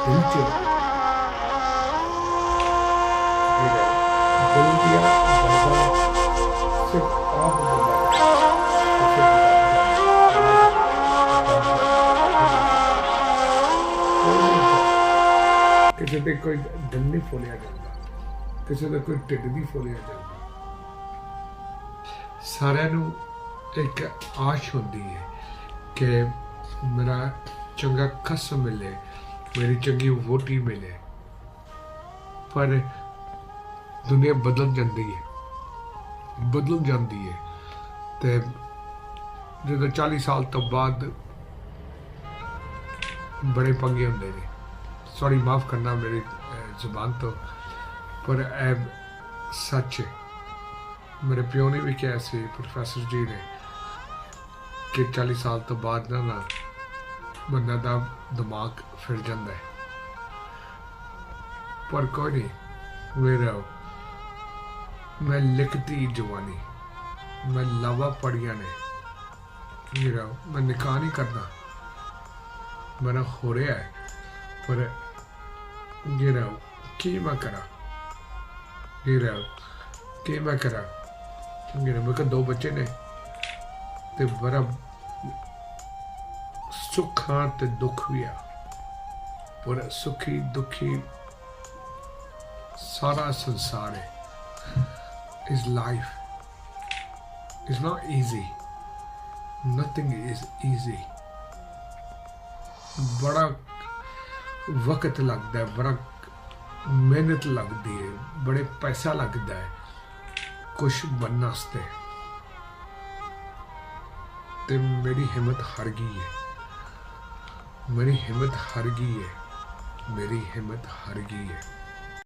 दिल च ਜਿਹੜਾ ਦਿਲ ਦੀਆਂ ਗੱਲਾਂ ਸਿਰਫ ਆਪ ਬੰਦਾ ਕਿਸੇ ਦੀ ਗੱਲ ਕਿਸੇ ਤੇ ਕੋਈ ਦਿਲ ਨਹੀਂ ਫੋਲਿਆ ਜਾਂਦਾ, ਕਿਸੇ ਦਾ ਕੋਈ ਢਿੱਡ ਨਹੀਂ ਫੋਲਿਆ ਜਾਂਦਾ। ਸਾਰਿਆਂ ਨੂੰ ਇੱਕ ਆਸ਼ ਹੁੰਦੀ ਹੈ ਕਿ ਮੇਰਾ ਚੰਗਾ ਖਸਮ ਮਿਲੇ, ਮੇਰੀ ਚੰਗੀ ਵੋਟੀ ਮਿਲੇ, ਪਰ ਦੁਨੀਆ ਬਦਲ ਜਾਂਦੀ ਹੈ, ਬਦਲ ਜਾਂਦੀ ਹੈ। ਤੇ ਜਦੋਂ 40 ਸਾਲ ਤੋਂ ਬਾਅਦ ਬੜੇ ਪੰਗੇ ਹੁੰਦੇ ਨੇ, सॉरी माफ़ करना मेरी ज़ुबान तो, पर ऐब सच है। मेरे प्यो ने भी कहा सी, प्रोफैसर जी ने, कि 40 साल तो बाद ना बंदा दा दिमाग फिर जाता है। पर कोई नहीं, मेरा मैं लिखती जवानी, मैं लावा पढ़िया ने, मेरा मैं निकाह नहीं करना, मेरा हो रहा है, पर की मैं करा, की मैं करा। मेरे 2 बच्चे ने, ते बड़ा सुख हाँ ते दुख भी आ, पर सुखी दुखी सारा संसार है। Is life is not easy, nothing is easy. बड़ा वक्त लगता है, बड़ा मेहनत लगती है, बड़े पैसा लगता है कुछ बनने वास्ते। ते मेरी हिम्मत हार गई है, मेरी हिम्मत हार गई है, मेरी हिम्मत हार गई है।